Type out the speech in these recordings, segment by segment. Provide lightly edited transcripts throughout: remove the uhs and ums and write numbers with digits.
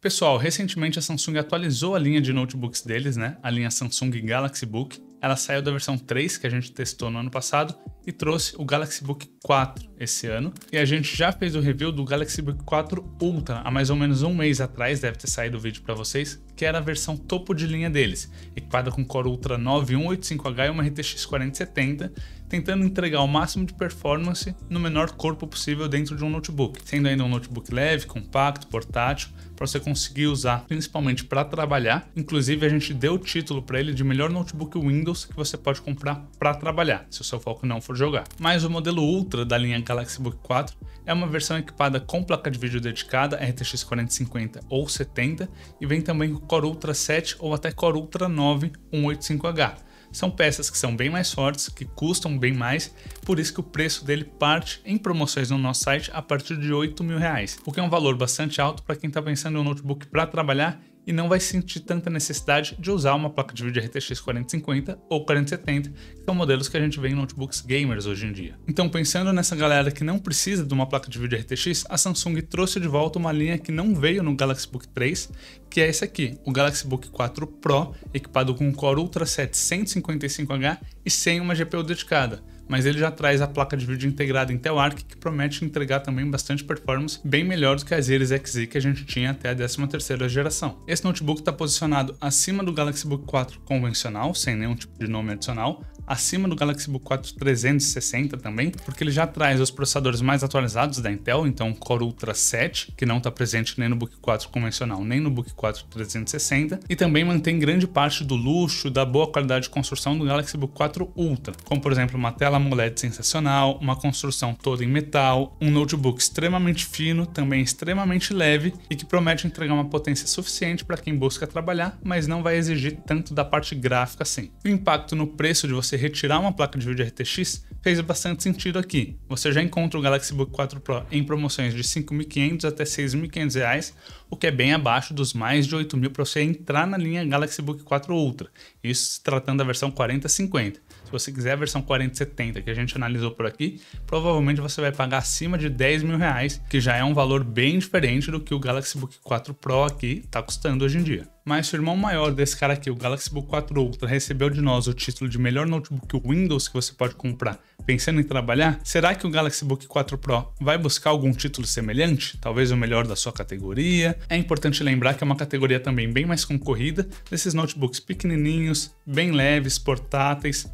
Pessoal, recentemente a Samsung atualizou a linha de notebooks deles, né? A linha Samsung Galaxy Book. Ela saiu da versão 3, que a gente testou no ano passado, e trouxe o Galaxy Book 4 esse ano. E a gente já fez o review do Galaxy Book 4 Ultra, há mais ou menos um mês atrás, deve ter saído o vídeo para vocês, que era a versão topo de linha deles, equipada com Core Ultra 9 185H e uma RTX 4070, tentando entregar o máximo de performance no menor corpo possível dentro de um notebook, sendo ainda um notebook leve, compacto, portátil, para você conseguir usar principalmente para trabalhar. Inclusive a gente deu o título para ele de melhor notebook Windows que você pode comprar para trabalhar, se o seu foco não for jogar. Mas o modelo Ultra da linha Galaxy Book 4 é uma versão equipada com placa de vídeo dedicada, RTX 4050 ou 70, e vem também com Core Ultra 7 ou até Core Ultra 9 185H. São peças que são bem mais fortes, que custam bem mais, por isso que o preço dele parte em promoções no nosso site a partir de R$8.000, o que é um valor bastante alto para quem está pensando em um notebook para trabalhar e não vai sentir tanta necessidade de usar uma placa de vídeo RTX 4050 ou 4070, que são modelos que a gente vê em notebooks gamers hoje em dia. Então, pensando nessa galera que não precisa de uma placa de vídeo RTX, a Samsung trouxe de volta uma linha que não veio no Galaxy Book 3, que é esse aqui, o Galaxy Book 4 Pro, equipado com um Core Ultra 7 155H e sem uma GPU dedicada. Mas ele já traz a placa de vídeo integrada Intel Arc, que promete entregar também bastante performance, bem melhor do que a Series XZ que a gente tinha até a 13ª geração. Esse notebook está posicionado acima do Galaxy Book 4 convencional, sem nenhum tipo de nome adicional, acima do Galaxy Book 4 360 também, porque ele já traz os processadores mais atualizados da Intel, então Core Ultra 7, que não está presente nem no Book 4 convencional, nem no Book 4 360, e também mantém grande parte do luxo, da boa qualidade de construção do Galaxy Book 4 Ultra, como por exemplo uma tela AMOLED sensacional, uma construção toda em metal, um notebook extremamente fino, também extremamente leve e que promete entregar uma potência suficiente para quem busca trabalhar, mas não vai exigir tanto da parte gráfica assim. O impacto no preço de você retirar uma placa de vídeo RTX fez bastante sentido aqui. Você já encontra o Galaxy Book 4 Pro em promoções de R$5.500 até R$6.500, o que é bem abaixo dos mais de R$8.000 para você entrar na linha Galaxy Book 4 Ultra, isso se tratando da versão 4050. Se você quiser a versão 4070 que a gente analisou por aqui, provavelmente você vai pagar acima de R$10.000, que já é um valor bem diferente do que o Galaxy Book 4 Pro aqui está custando hoje em dia. Mas se o irmão maior desse cara aqui, o Galaxy Book 4 Ultra, recebeu de nós o título de melhor notebook Windows que você pode comprar pensando em trabalhar, será que o Galaxy Book 4 Pro vai buscar algum título semelhante? Talvez o melhor da sua categoria? É importante lembrar que é uma categoria também bem mais concorrida, desses notebooks pequenininhos, bem leves, portáteis,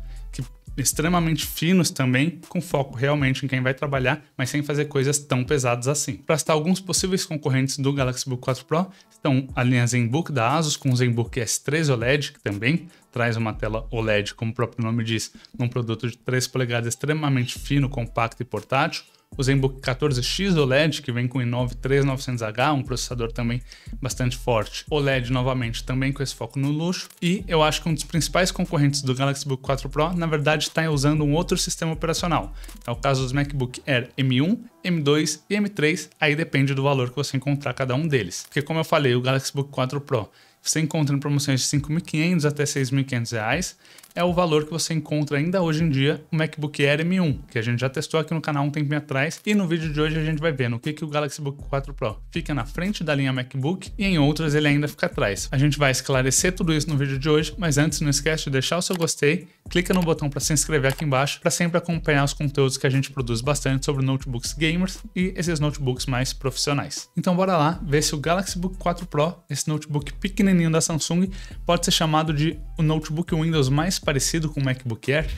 extremamente finos também, com foco realmente em quem vai trabalhar, mas sem fazer coisas tão pesadas assim. Para citar alguns possíveis concorrentes do Galaxy Book 4 Pro, estão a linha ZenBook da ASUS com o ZenBook S3 OLED, que também traz uma tela OLED, como o próprio nome diz, num produto de 3 polegadas extremamente fino, compacto e portátil. O ZenBook 14X OLED, que vem com o i9 3900H, um processador também bastante forte. OLED novamente, também com esse foco no luxo. E eu acho que um dos principais concorrentes do Galaxy Book 4 Pro, na verdade, está usando um outro sistema operacional. É o caso dos MacBook Air M1, M2 e M3, aí depende do valor que você encontrar cada um deles. Porque como eu falei, o Galaxy Book 4 Pro você encontra em promoções de R$5.500 até R$6.500, é o valor que você encontra ainda hoje em dia o MacBook Air M1, que a gente já testou aqui no canal um tempinho atrás, e no vídeo de hoje a gente vai ver no que o Galaxy Book 4 Pro fica na frente da linha MacBook e em outras ele ainda fica atrás. A gente vai esclarecer tudo isso no vídeo de hoje, mas antes não esquece de deixar o seu gostei, clica no botão para se inscrever aqui embaixo para sempre acompanhar os conteúdos que a gente produz bastante sobre notebooks gamers e esses notebooks mais profissionais. Então bora lá ver se o Galaxy Book 4 Pro, esse notebook pequenininho da Samsung, pode ser chamado de o notebook Windows mais parecido com o MacBook Air.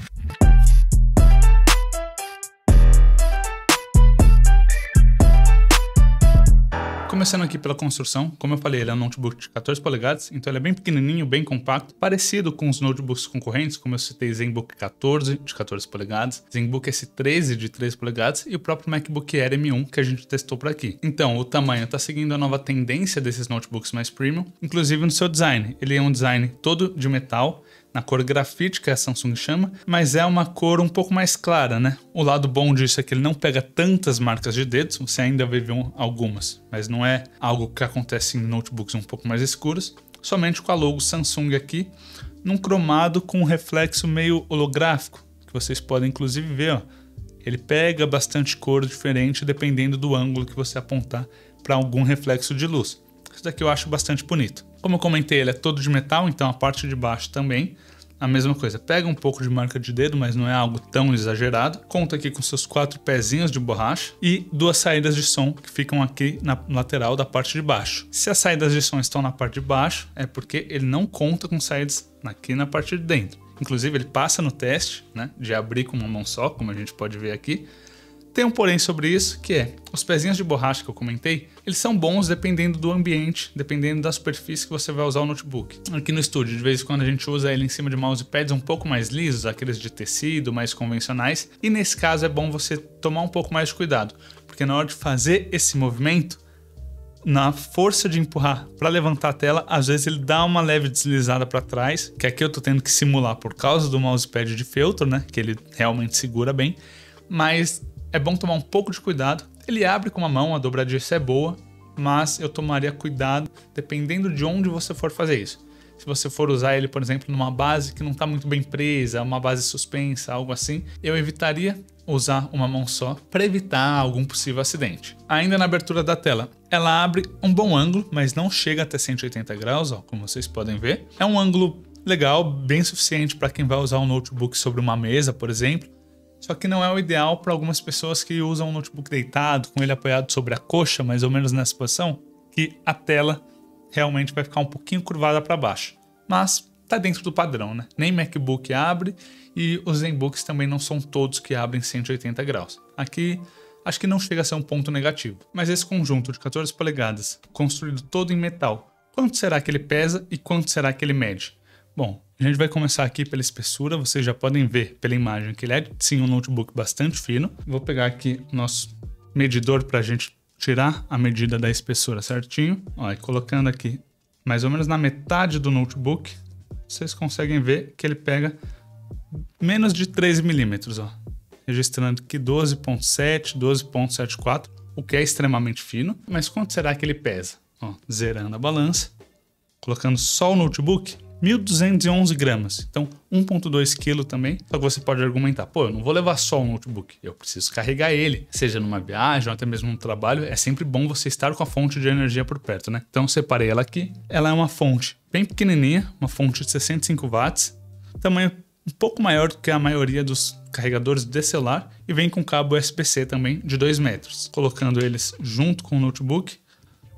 Começando aqui pela construção, como eu falei, ele é um notebook de 14 polegadas, então ele é bem pequenininho, bem compacto, parecido com os notebooks concorrentes, como eu citei, ZenBook 14 de 14 polegadas, ZenBook S13 de 13 polegadas e o próprio MacBook Air M1 que a gente testou por aqui. Então, o tamanho está seguindo a nova tendência desses notebooks mais premium, inclusive no seu design. Ele é um design todo de metal, na cor grafite, que a Samsung chama, mas é uma cor um pouco mais clara, né? O lado bom disso é que ele não pega tantas marcas de dedos, você ainda vai ver algumas, mas não é algo que acontece em notebooks um pouco mais escuros, somente com a logo Samsung aqui, num cromado com um reflexo meio holográfico, que vocês podem inclusive ver, ó. Ele pega bastante cor diferente dependendo do ângulo que você apontar para algum reflexo de luz. Esse daqui eu acho bastante bonito. Como eu comentei, ele é todo de metal, então a parte de baixo também. A mesma coisa, pega um pouco de marca de dedo, mas não é algo tão exagerado. Conta aqui com seus 4 pezinhos de borracha e 2 saídas de som que ficam aqui na lateral da parte de baixo. Se as saídas de som estão na parte de baixo, é porque ele não conta com saídas aqui na parte de dentro. Inclusive ele passa no teste, né, de abrir com uma mão só, como a gente pode ver aqui. Tem um porém sobre isso, que é, os pezinhos de borracha que eu comentei, eles são bons dependendo do ambiente, dependendo da superfície que você vai usar o notebook. Aqui no estúdio, de vez em quando a gente usa ele em cima de mousepads um pouco mais lisos, aqueles de tecido, mais convencionais, e nesse caso é bom você tomar um pouco mais de cuidado, porque na hora de fazer esse movimento, na força de empurrar para levantar a tela, às vezes ele dá uma leve deslizada para trás, que aqui eu tô tendo que simular por causa do mousepad de feltro, né, que ele realmente segura bem, mas é bom tomar um pouco de cuidado. Ele abre com uma mão, a dobradiça é boa, mas eu tomaria cuidado dependendo de onde você for fazer isso. Se você for usar ele, por exemplo, numa base que não está muito bem presa, uma base suspensa, algo assim, eu evitaria usar uma mão só para evitar algum possível acidente. Ainda na abertura da tela, ela abre um bom ângulo, mas não chega até 180 graus, ó, como vocês podem ver. É um ângulo legal, bem suficiente para quem vai usar um notebook sobre uma mesa, por exemplo. Só que não é o ideal para algumas pessoas que usam o notebook deitado, com ele apoiado sobre a coxa, mais ou menos nessa posição, que a tela realmente vai ficar um pouquinho curvada para baixo. Mas tá dentro do padrão, né? Nem MacBook abre e os ZenBooks também não são todos que abrem 180 graus. Aqui acho que não chega a ser um ponto negativo. Mas esse conjunto de 14 polegadas, construído todo em metal, quanto será que ele pesa e quanto será que ele mede? Bom, a gente vai começar aqui pela espessura, vocês já podem ver pela imagem que ele é sim um notebook bastante fino. Vou pegar aqui o nosso medidor para a gente tirar a medida da espessura certinho. Ó, e colocando aqui mais ou menos na metade do notebook, vocês conseguem ver que ele pega menos de 13 milímetros, ó. Registrando aqui 12.7, 12.74, o que é extremamente fino. Mas quanto será que ele pesa? Ó, zerando a balança, colocando só o notebook, 1.211 gramas, então 1.2 kg também. Só que você pode argumentar, pô, eu não vou levar só o notebook, eu preciso carregar ele, seja numa viagem ou até mesmo no trabalho, é sempre bom você estar com a fonte de energia por perto, né? Então separei ela aqui, ela é uma fonte bem pequenininha, uma fonte de 65 watts, tamanho um pouco maior do que a maioria dos carregadores de celular e vem com cabo USB-C também de 2 metros. Colocando eles junto com o notebook,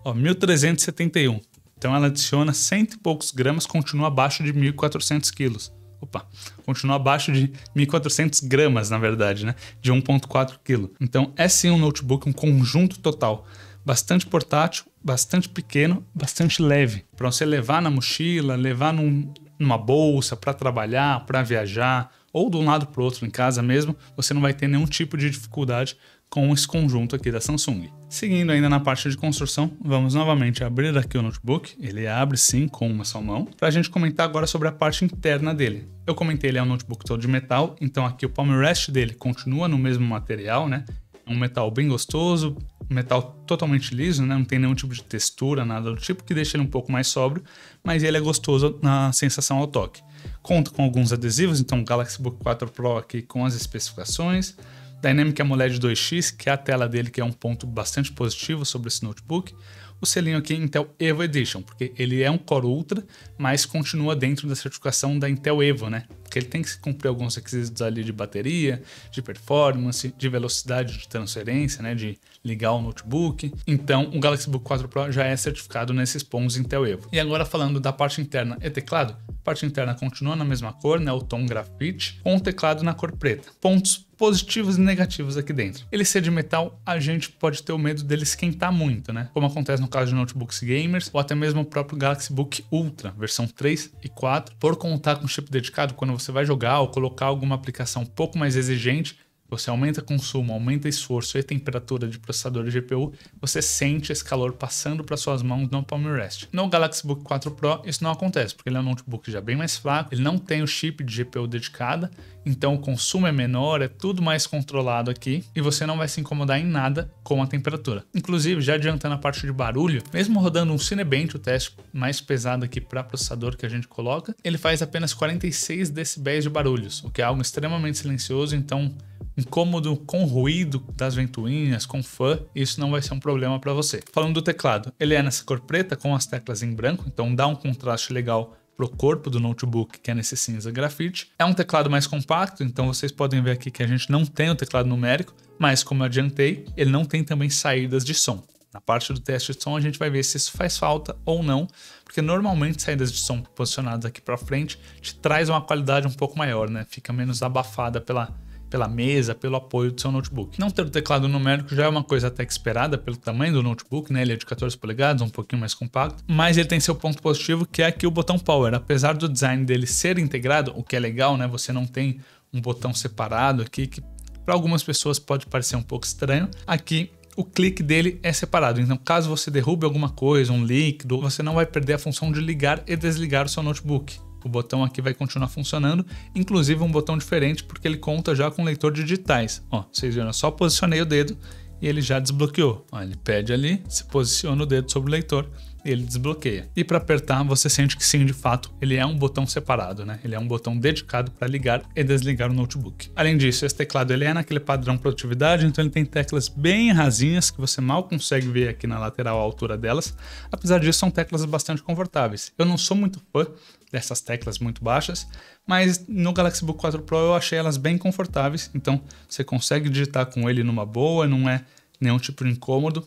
ó, 1.371. Então ela adiciona 100 e poucos gramas, continua abaixo de 1.400 quilos. Opa, continua abaixo de 1.400 gramas, na verdade, né? De 1.4 kg. Então é sim um notebook, um conjunto total. Bastante portátil, bastante pequeno, bastante leve. Para você levar na mochila, levar numa bolsa, para trabalhar, para viajar, ou de um lado para o outro em casa mesmo, você não vai ter nenhum tipo de dificuldade com esse conjunto aqui da Samsung. Seguindo ainda na parte de construção, vamos novamente abrir aqui o notebook. Ele abre sim com uma só mão, para a gente comentar agora sobre a parte interna dele. Eu comentei, ele é um notebook todo de metal, então aqui o palm rest dele continua no mesmo material, né? É um metal bem gostoso, um metal totalmente liso, né? Não tem nenhum tipo de textura, nada do tipo, que deixa ele um pouco mais sóbrio, mas ele é gostoso na sensação ao toque. Conta com alguns adesivos, então o Galaxy Book 4 Pro aqui com as especificações, Dynamic AMOLED 2X, que é a tela dele, que é um ponto bastante positivo sobre esse notebook. O selinho aqui Intel Evo Edition, porque ele é um Core Ultra, mas continua dentro da certificação da Intel Evo, né? Porque ele tem que cumprir alguns requisitos ali de bateria, de performance, de velocidade de transferência, né? De ligar o notebook. Então, o Galaxy Book 4 Pro já é certificado nesses pontos Intel Evo. E agora falando da parte interna e teclado, a parte interna continua na mesma cor, né? O tom grafite, com o teclado na cor preta. Pontos positivos e negativos aqui dentro. Ele ser de metal, a gente pode ter o medo dele esquentar muito, né? Como acontece no caso de notebooks gamers, ou até mesmo o próprio Galaxy Book Ultra, versão 3 e 4. Por contar com chip dedicado, quando você vai jogar ou colocar alguma aplicação um pouco mais exigente, você aumenta consumo, aumenta esforço e temperatura de processador de GPU, você sente esse calor passando para suas mãos no palm rest. No Galaxy Book 4 Pro isso não acontece, porque ele é um notebook já bem mais fraco, ele não tem o chip de GPU dedicada, então o consumo é menor, é tudo mais controlado aqui e você não vai se incomodar em nada com a temperatura. Inclusive, já adiantando a parte de barulho, mesmo rodando um Cinebench, o teste mais pesado aqui para processador que a gente coloca, ele faz apenas 46 decibéis de barulhos, o que é algo extremamente silencioso, então incômodo com ruído das ventoinhas, com fã, isso não vai ser um problema para você. Falando do teclado, ele é nessa cor preta com as teclas em branco, então dá um contraste legal pro corpo do notebook, que é nesse cinza grafite. É um teclado mais compacto, então vocês podem ver aqui que a gente não tem o teclado numérico, mas como eu adiantei, ele não tem também saídas de som. Na parte do teste de som a gente vai ver se isso faz falta ou não, porque normalmente saídas de som posicionadas aqui para frente te traz uma qualidade um pouco maior, né? Fica menos abafada pela mesa, pelo apoio do seu notebook. Não ter o teclado numérico já é uma coisa até que esperada pelo tamanho do notebook, né? Ele é de 14 polegadas, um pouquinho mais compacto, mas ele tem seu ponto positivo, que é aqui o botão Power. Apesar do design dele ser integrado, o que é legal, né? Você não tem um botão separado aqui, que para algumas pessoas pode parecer um pouco estranho. Aqui o clique dele é separado, então caso você derrube alguma coisa, um líquido, você não vai perder a função de ligar e desligar o seu notebook. O botão aqui vai continuar funcionando, inclusive um botão diferente porque ele conta já com leitor de digitais. Ó, vocês viram, eu só posicionei o dedo e ele já desbloqueou. Ó, ele pede ali, se posiciona o dedo sobre o leitor e ele desbloqueia. E para apertar, você sente que sim, de fato, ele é um botão separado, né? Ele é um botão dedicado para ligar e desligar o notebook. Além disso, esse teclado ele é naquele padrão produtividade, então ele tem teclas bem rasinhas que você mal consegue ver aqui na lateral a altura delas. Apesar disso, são teclas bastante confortáveis. Eu não sou muito fã dessas teclas muito baixas, mas no Galaxy Book 4 Pro eu achei elas bem confortáveis, então você consegue digitar com ele numa boa, não é nenhum tipo de incômodo.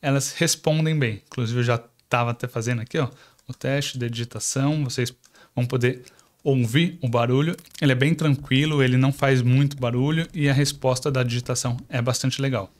Elas respondem bem, inclusive eu já estava até fazendo aqui, ó, o teste de digitação, vocês vão poder ouvir o barulho. Ele é bem tranquilo, ele não faz muito barulho e a resposta da digitação é bastante legal.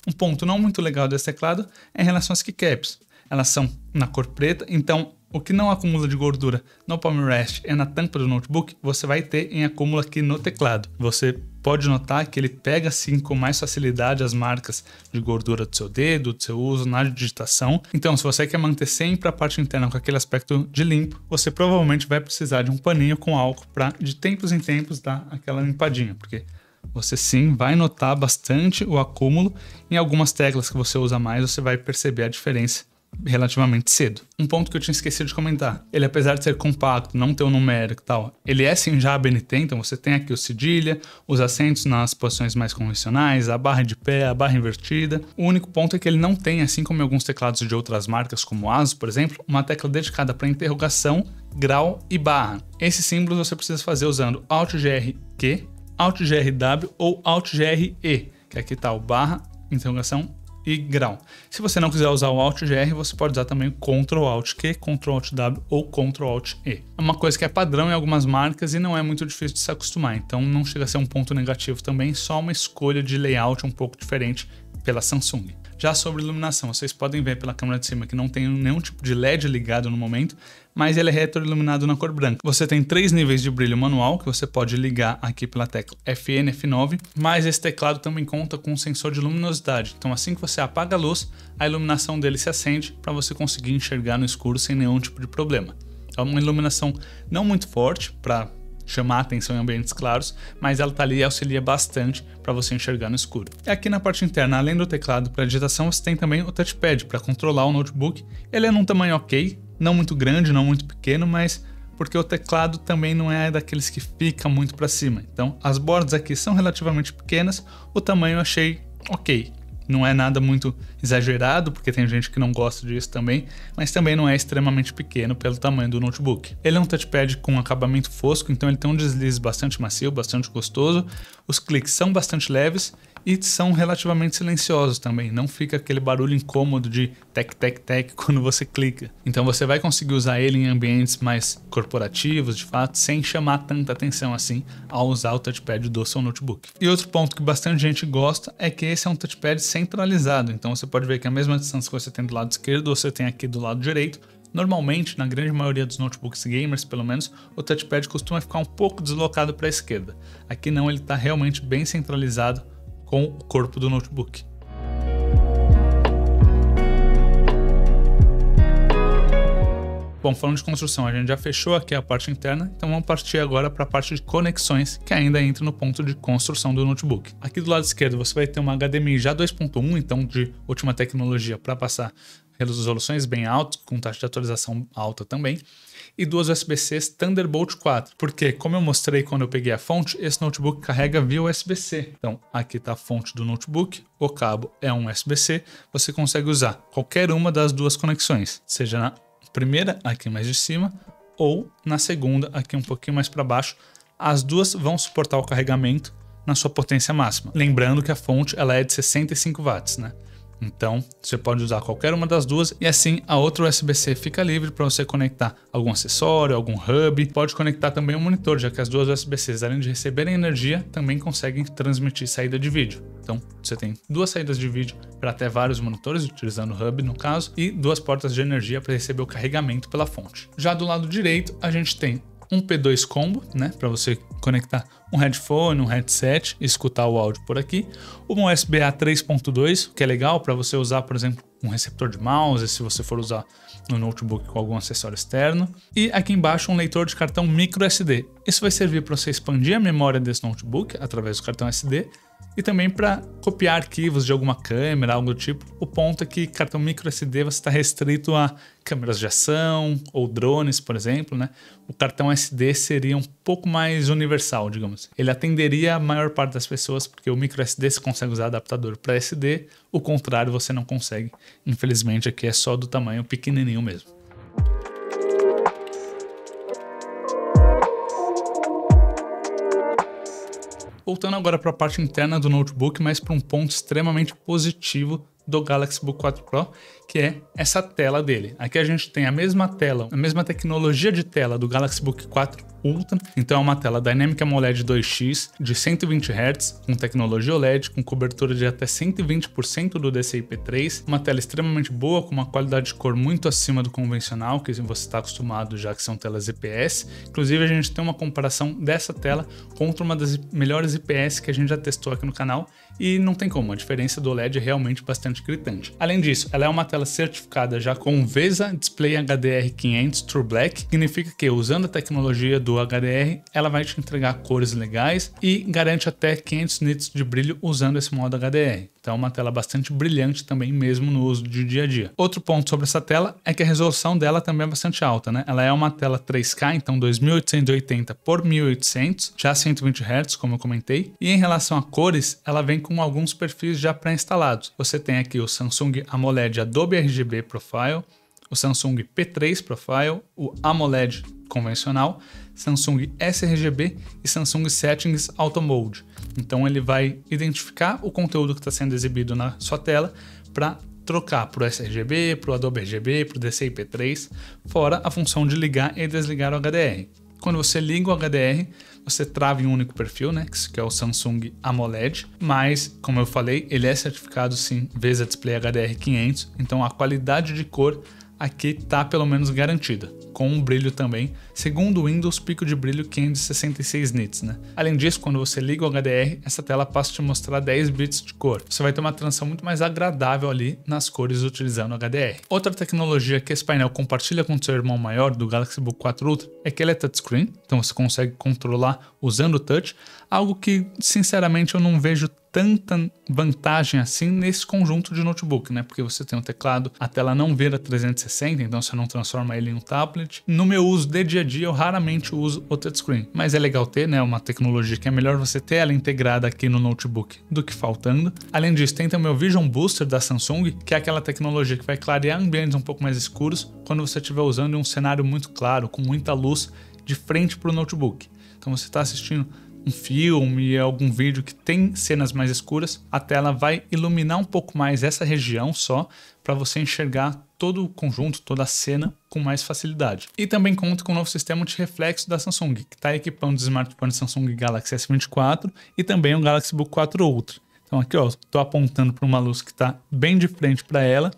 Um ponto não muito legal desse teclado é em relação às keycaps. Elas são na cor preta, então o que não acumula de gordura no palm rest e na tampa do notebook, você vai ter em acúmulo aqui no teclado. Você pode notar que ele pega assim com mais facilidade as marcas de gordura do seu dedo, do seu uso na digitação. Então, se você quer manter sempre a parte interna com aquele aspecto de limpo, você provavelmente vai precisar de um paninho com álcool para de tempos em tempos dar aquela limpadinha, porque você sim vai notar bastante o acúmulo. Em algumas teclas que você usa mais, você vai perceber a diferença relativamente cedo. Um ponto que eu tinha esquecido de comentar, ele apesar de ser compacto, não ter o numérico e tal, ele é sim já ABNT, então você tem aqui o cedilha, os acentos nas posições mais convencionais, a barra de pé, a barra invertida. O único ponto é que ele não tem, assim como em alguns teclados de outras marcas como ASUS, por exemplo, uma tecla dedicada para interrogação, grau e barra. Esses símbolos você precisa fazer usando Alt-GR-Q, Alt-GR-W ou Alt-GR-E, que aqui está o barra, interrogação e grau. Se você não quiser usar o Alt-GR, você pode usar também o Ctrl-Alt-Q, Ctrl-Alt-W ou Ctrl-Alt-E. É uma coisa que é padrão em algumas marcas e não é muito difícil de se acostumar, então não chega a ser um ponto negativo também, só uma escolha de layout um pouco diferente pela Samsung. Já sobre iluminação, vocês podem ver pela câmera de cima que não tem nenhum tipo de LED ligado no momento, mas ele é retroiluminado na cor branca. Você tem 3 níveis de brilho manual que você pode ligar aqui pela tecla FN, F9, mas esse teclado também conta com um sensor de luminosidade. Então assim que você apaga a luz, a iluminação dele se acende para você conseguir enxergar no escuro sem nenhum tipo de problema. É uma iluminação não muito forte para chamar a atenção em ambientes claros, mas ela tá ali e auxilia bastante para você enxergar no escuro. E aqui na parte interna, além do teclado para digitação, você tem também o touchpad para controlar o notebook. Ele é num tamanho ok, não muito grande, não muito pequeno, mas porque o teclado também não é daqueles que fica muito para cima. Então, as bordas aqui são relativamente pequenas, o tamanho eu achei ok. Não é nada muito exagerado, porque tem gente que não gosta disso também, mas também não é extremamente pequeno pelo tamanho do notebook. Ele é um touchpad com acabamento fosco, então ele tem um deslize bastante macio, bastante gostoso. Os cliques são bastante leves e são relativamente silenciosos também. Não fica aquele barulho incômodo de tec, tec, tec quando você clica. Então você vai conseguir usar ele em ambientes mais corporativos, de fato, sem chamar tanta atenção assim ao usar o touchpad do seu notebook. E outro ponto que bastante gente gosta é que esse é um touchpad centralizado. Então você pode ver que a mesma distância que você tem do lado esquerdo, você tem aqui do lado direito. Normalmente, na grande maioria dos notebooks gamers, pelo menos, o touchpad costuma ficar um pouco deslocado para a esquerda. Aqui não, ele está realmente bem centralizado com o corpo do notebook. Bom, falando de construção, a gente já fechou aqui a parte interna, então vamos partir agora para a parte de conexões, que ainda entra no ponto de construção do notebook. Aqui do lado esquerdo você vai ter uma HDMI já 2.1, então de última tecnologia para passar resoluções bem altas, com taxa de atualização alta também, e duas USB-Cs Thunderbolt 4, porque como eu mostrei quando eu peguei a fonte, esse notebook carrega via USB-C. Então aqui está a fonte do notebook, o cabo é um USB-C, você consegue usar qualquer uma das duas conexões, seja na primeira aqui mais de cima ou na segunda aqui um pouquinho mais para baixo. As duas vão suportar o carregamento na sua potência máxima. Lembrando que a fonte ela é de 65 watts, né? Então você pode usar qualquer uma das duas e assim a outra USB-C fica livre para você conectar algum acessório, algum hub. Pode conectar também o monitor, já que as duas USB-Cs, além de receberem energia, também conseguem transmitir saída de vídeo. Então você tem duas saídas de vídeo para até vários monitores, utilizando o hub no caso, e duas portas de energia para receber o carregamento pela fonte. Já do lado direito a gente tem um P2 combo, né, para você conectar um headphone, um headset e escutar o áudio por aqui. Uma USB-A 3.2, que é legal para você usar, por exemplo, um receptor de mouse, se você for usar no notebook com algum acessório externo. E aqui embaixo um leitor de cartão micro SD. Isso vai servir para você expandir a memória desse notebook através do cartão SD e também para copiar arquivos de alguma câmera, algo do tipo. O ponto é que cartão micro SD você está restrito a câmeras de ação ou drones, por exemplo, né? O cartão SD seria um pouco mais universal, digamos. Ele atenderia a maior parte das pessoas, porque o micro SD você consegue usar adaptador para SD, o contrário você não consegue. Infelizmente aqui é só do tamanho pequenininho mesmo. Voltando agora para a parte interna do notebook, mas para um ponto extremamente positivo do Galaxy Book 4 Pro, que é essa tela dele. Aqui a gente tem a mesma tela, a mesma tecnologia de tela do Galaxy Book 4 Ultra, então é uma tela Dynamic AMOLED 2X de 120 Hz, com tecnologia OLED, com cobertura de até 120% do DCI-P3, uma tela extremamente boa, com uma qualidade de cor muito acima do convencional, que você está acostumado já que são telas IPS. Inclusive a gente tem uma comparação dessa tela contra uma das melhores IPS que a gente já testou aqui no canal, e não tem como, a diferença do OLED é realmente bastante gritante. Além disso, ela é uma tela certificada já com VESA Display HDR500 True Black, significa que usando a tecnologia do HDR, ela vai te entregar cores legais e garante até 500 nits de brilho usando esse modo HDR. Então é uma tela bastante brilhante também mesmo no uso de dia a dia. Outro ponto sobre essa tela é que a resolução dela também é bastante alta, né? Ela é uma tela 3K, então 2880 por 1800, já 120 Hz, como eu comentei. E em relação a cores, ela vem com alguns perfis já pré-instalados. Você tem aqui o Samsung AMOLED Adobe RGB Profile, o Samsung P3 Profile, o AMOLED convencional, Samsung sRGB e Samsung Settings Auto Mode. Então ele vai identificar o conteúdo que está sendo exibido na sua tela para trocar para o sRGB, para o Adobe RGB, para o DCI-P3, fora a função de ligar e desligar o HDR. Quando você liga o HDR, você trava em um único perfil, né, que é o Samsung AMOLED, mas, como eu falei, ele é certificado sim VESA Display HDR500, então a qualidade de cor aqui está pelo menos garantida, com um brilho também, segundo o Windows, pico de brilho 566 nits, né? Além disso, quando você liga o HDR, essa tela passa a te mostrar 10 bits de cor. Você vai ter uma transição muito mais agradável ali nas cores utilizando o HDR. Outra tecnologia que esse painel compartilha com o seu irmão maior do Galaxy Book 4 Ultra é que ele é touchscreen, então você consegue controlar usando o touch, algo que sinceramente eu não vejo tanta vantagem assim nesse conjunto de notebook, né? Porque você tem um teclado, a tela não vira 360, então você não transforma ele em um tablet. No meu uso de dia a dia, eu raramente uso o touchscreen, mas é legal ter, né? Uma tecnologia que é melhor você ter ela integrada aqui no notebook do que faltando. Além disso, tem também o Vision Booster da Samsung, que é aquela tecnologia que vai clarear ambientes um pouco mais escuros quando você estiver usando em um cenário muito claro, com muita luz de frente para o notebook. Então você está assistindo um filme, algum vídeo que tem cenas mais escuras, a tela vai iluminar um pouco mais essa região só, para você enxergar todo o conjunto, toda a cena com mais facilidade. E também conta com o novo sistema de reflexo da Samsung, que está equipando os smartphones Samsung Galaxy S24 e também o Galaxy Book 4 Ultra. Então aqui ó, estou apontando para uma luz que está bem de frente para ela,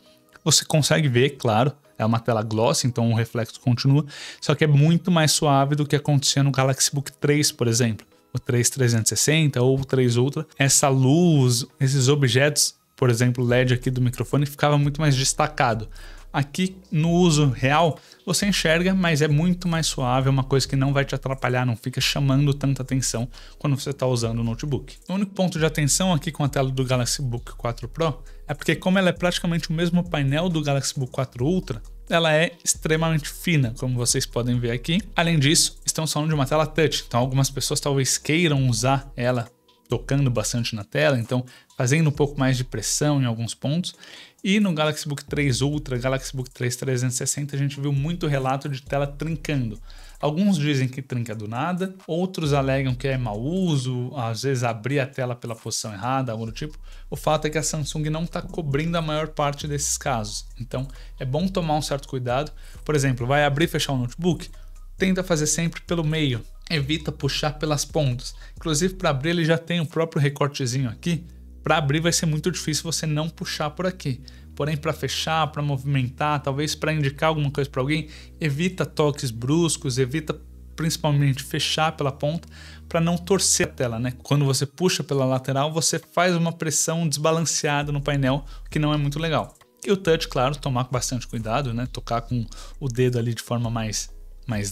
você consegue ver, claro, é uma tela gloss, então o reflexo continua, só que é muito mais suave do que acontecia no Galaxy Book 3, por exemplo. O 3 360 ou o 3 Ultra, essa luz, esses objetos por exemplo, o LED aqui do microfone ficava muito mais destacado. Aqui no uso real você enxerga, mas é muito mais suave, é uma coisa que não vai te atrapalhar, não fica chamando tanta atenção quando você está usando o notebook. O único ponto de atenção aqui com a tela do Galaxy Book 4 Pro é porque, como ela é praticamente o mesmo painel do Galaxy Book 4 Ultra, ela é extremamente fina, como vocês podem ver aqui. Além disso, estamos falando de uma tela touch, então algumas pessoas talvez queiram usar ela tocando bastante na tela, então fazendo um pouco mais de pressão em alguns pontos. E no Galaxy Book 3 Ultra, Galaxy Book 3 360, a gente viu muito relato de tela trincando. Alguns dizem que trinca do nada, outros alegam que é mau uso, às vezes abrir a tela pela posição errada, algo do tipo. O fato é que a Samsung não está cobrindo a maior parte desses casos, então é bom tomar um certo cuidado. Por exemplo, vai abrir e fechar o notebook? Tenta fazer sempre pelo meio, evita puxar pelas pontas. Inclusive, para abrir ele já tem o próprio recortezinho aqui. Para abrir vai ser muito difícil você não puxar por aqui. Porém, para fechar, para movimentar, talvez para indicar alguma coisa para alguém, evita toques bruscos, evita principalmente fechar pela ponta para não torcer a tela, né? Quando você puxa pela lateral, você faz uma pressão desbalanceada no painel, que não é muito legal. E o touch, claro, tomar bastante cuidado, né? Tocar com o dedo ali de forma mais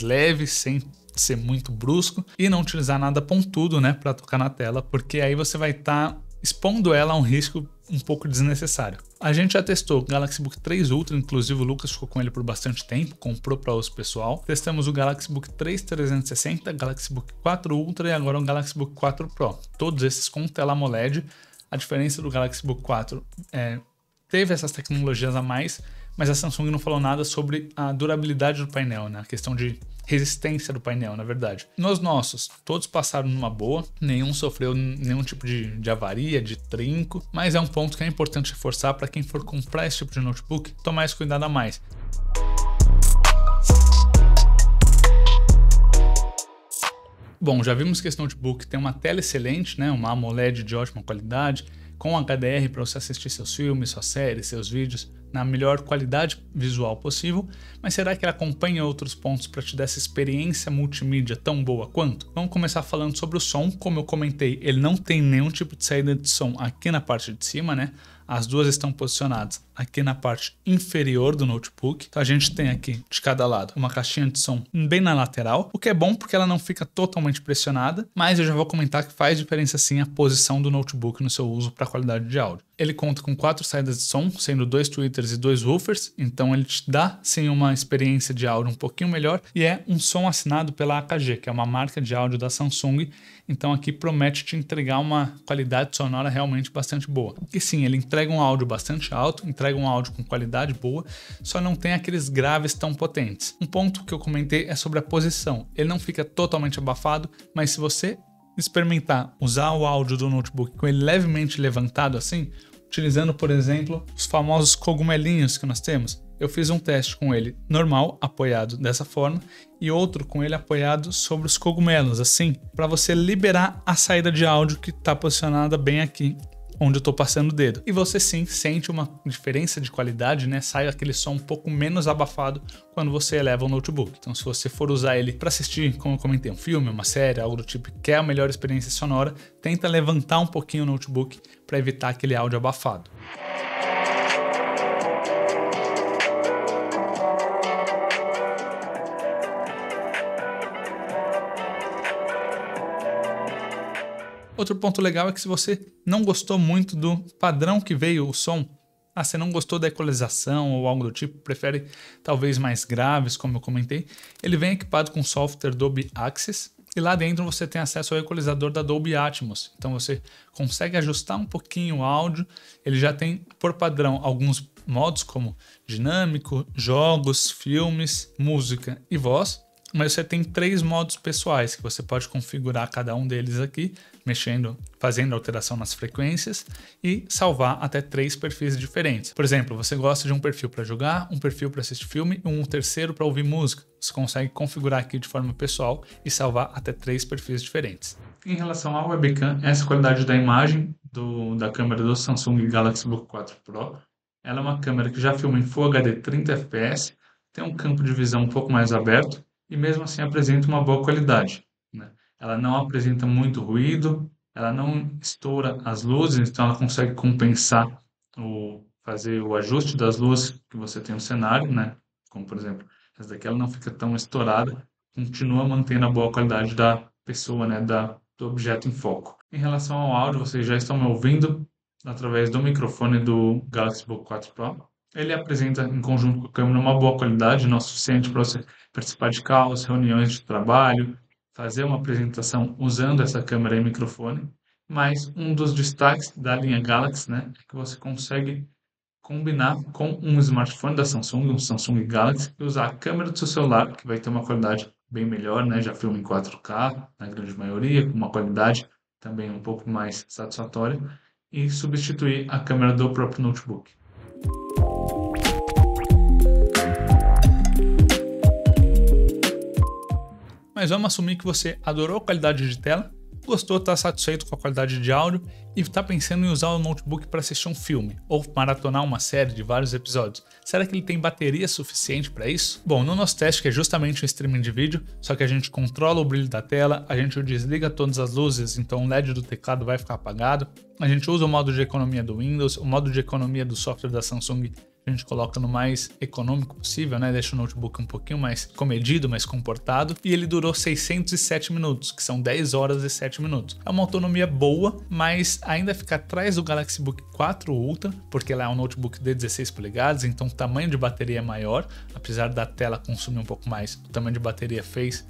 leve, sem ser muito brusco, e não utilizar nada pontudo, né, para tocar na tela, porque aí você vai estar expondo ela a um risco um pouco desnecessário. A gente já testou o Galaxy Book 3 Ultra, inclusive o Lucas ficou com ele por bastante tempo, comprou para uso pessoal. Testamos o Galaxy Book 3 360, Galaxy Book 4 Ultra e agora o Galaxy Book 4 Pro. Todos esses com tela AMOLED. A diferença do Galaxy Book 4 teve essas tecnologias a mais, mas a Samsung não falou nada sobre a durabilidade do painel, né? A questão de resistência do painel, na verdade. Nos nossos, todos passaram numa boa, nenhum sofreu nenhum tipo de avaria, de trinco, mas é um ponto que é importante reforçar para quem for comprar esse tipo de notebook, tomar esse cuidado a mais. Bom, já vimos que esse notebook tem uma tela excelente, né? Uma AMOLED de ótima qualidade, com HDR para você assistir seus filmes, suas séries, seus vídeos na melhor qualidade visual possível, mas será que ele acompanha outros pontos para te dar essa experiência multimídia tão boa quanto? Vamos começar falando sobre o som. Como eu comentei, ele não tem nenhum tipo de saída de som aqui na parte de cima, né? As duas estão posicionadas aqui na parte inferior do notebook. Então a gente tem aqui de cada lado uma caixinha de som bem na lateral, o que é bom porque ela não fica totalmente pressionada, mas eu já vou comentar que faz diferença sim a posição do notebook no seu uso para qualidade de áudio. Ele conta com 4 saídas de som, sendo 2 tweeters e 2 woofers, então ele te dá sim uma experiência de áudio um pouquinho melhor, e é um som assinado pela AKG, que é uma marca de áudio da Samsung, então aqui promete te entregar uma qualidade sonora realmente bastante boa. E sim, ele entrega um áudio bastante alto, entrega um áudio com qualidade boa, só não tem aqueles graves tão potentes. Um ponto que eu comentei é sobre a posição, ele não fica totalmente abafado, mas se você experimentar usar o áudio do notebook com ele levemente levantado assim, utilizando, por exemplo, os famosos cogumelinhos que nós temos. Eu fiz um teste com ele normal, apoiado dessa forma, e outro com ele apoiado sobre os cogumelos, assim, para você liberar a saída de áudio que está posicionada bem aqui, onde eu estou passando o dedo. E você sim sente uma diferença de qualidade, né? Sai aquele som um pouco menos abafado quando você eleva o notebook. Então, se você for usar ele para assistir, como eu comentei, um filme, uma série, algo do tipo, que quer a melhor experiência sonora, tenta levantar um pouquinho o notebook para evitar aquele áudio abafado. Outro ponto legal é que se você não gostou muito do padrão que veio o som, você não gostou da equalização ou algo do tipo, prefere talvez mais graves, como eu comentei, ele vem equipado com software Dolby Access e lá dentro você tem acesso ao equalizador da Dolby Atmos. Então você consegue ajustar um pouquinho o áudio, ele já tem por padrão alguns modos como dinâmico, jogos, filmes, música e voz. Mas você tem 3 modos pessoais que você pode configurar cada um deles aqui, mexendo, fazendo alteração nas frequências e salvar até 3 perfis diferentes. Por exemplo, você gosta de um perfil para jogar, um perfil para assistir filme e um terceiro para ouvir música. Você consegue configurar aqui de forma pessoal e salvar até 3 perfis diferentes. Em relação ao webcam, essa qualidade da imagem da câmera do Samsung Galaxy Book 4 Pro, ela é uma câmera que já filma em Full HD 30 fps, tem um campo de visão um pouco mais aberto, e mesmo assim apresenta uma boa qualidade, né? Ela não apresenta muito ruído, ela não estoura as luzes, então ela consegue compensar fazer o ajuste das luzes que você tem no cenário, né? Como, por exemplo, essa daqui ela não fica tão estourada, continua mantendo a boa qualidade da pessoa, né? Do objeto em foco. Em relação ao áudio, vocês já estão me ouvindo através do microfone do Galaxy Book 4 Pro. Ele apresenta, em conjunto com a câmera, uma boa qualidade, não o suficiente para você participar de calls, reuniões de trabalho, fazer uma apresentação usando essa câmera e microfone. Mas um dos destaques da linha Galaxy, né, é que você consegue combinar com um smartphone da Samsung, um Samsung Galaxy, e usar a câmera do seu celular, que vai ter uma qualidade bem melhor, né? Já filma em 4K, na grande maioria, com uma qualidade também um pouco mais satisfatória, e substituir a câmera do próprio notebook. Mas vamos assumir que você adorou a qualidade de tela, gostou, está satisfeito com a qualidade de áudio e está pensando em usar o notebook para assistir um filme ou maratonar uma série de vários episódios. Será que ele tem bateria suficiente para isso? Bom, no nosso teste, que é justamente um streaming de vídeo, só que a gente controla o brilho da tela, a gente desliga todas as luzes, então o LED do teclado vai ficar apagado, a gente usa o modo de economia do Windows, o modo de economia do software da Samsung a gente coloca no mais econômico possível, né? Deixa o notebook um pouquinho mais comedido, mais comportado. E ele durou 607 minutos, que são 10 horas e 7 minutos. É uma autonomia boa, mas ainda fica atrás do Galaxy Book 4 Ultra, porque lá é um notebook de 16 polegadas, então o tamanho de bateria é maior. Apesar da tela consumir um pouco mais, o tamanho de bateria fez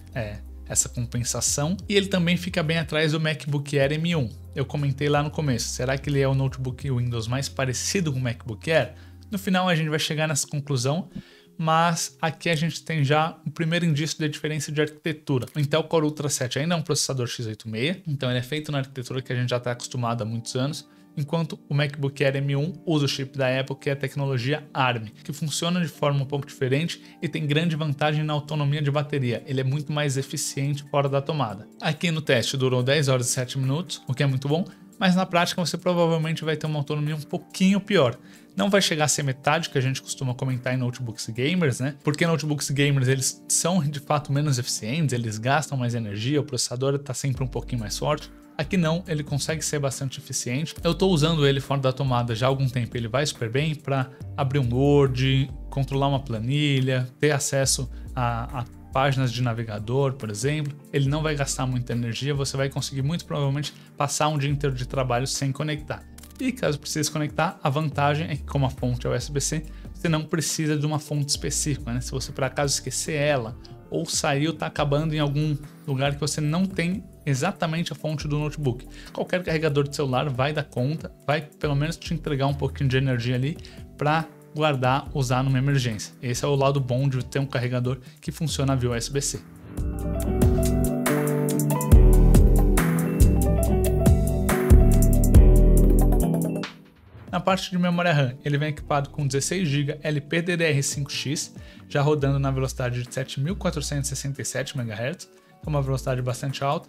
essa compensação. E ele também fica bem atrás do MacBook Air M1. Eu comentei lá no começo, será que ele é o notebook Windows mais parecido com o MacBook Air? No final a gente vai chegar nessa conclusão, mas aqui a gente tem já o primeiro indício da diferença de arquitetura. O Intel Core Ultra 7 ainda é um processador x86, então ele é feito na arquitetura que a gente já está acostumado há muitos anos, enquanto o MacBook Air M1 usa o chip da Apple, que é a tecnologia ARM, que funciona de forma um pouco diferente e tem grande vantagem na autonomia de bateria. Ele é muito mais eficiente fora da tomada. Aqui no teste durou 10 horas e 7 minutos, o que é muito bom, mas na prática você provavelmente vai ter uma autonomia um pouquinho pior. Não vai chegar a ser metade que a gente costuma comentar em notebooks gamers, né? Porque notebooks gamers eles são de fato menos eficientes, eles gastam mais energia, o processador está sempre um pouquinho mais forte. Aqui não, ele consegue ser bastante eficiente. Eu estou usando ele fora da tomada já há algum tempo, ele vai super bem para abrir um Word, controlar uma planilha, ter acesso a páginas de navegador, por exemplo. Ele não vai gastar muita energia, você vai conseguir muito provavelmente passar um dia inteiro de trabalho sem conectar. E caso precise conectar, a vantagem é que como a fonte é USB-C, você não precisa de uma fonte específica, né? Se você por acaso esquecer ela ou saiu, está acabando em algum lugar que você não tem exatamente a fonte do notebook. Qualquer carregador de celular vai dar conta, vai pelo menos te entregar um pouquinho de energia ali para guardar, usar numa emergência. Esse é o lado bom de ter um carregador que funciona via USB-C. Na parte de memória RAM, ele vem equipado com 16 GB LPDDR5X, já rodando na velocidade de 7.467 MHz, que é uma velocidade bastante alta,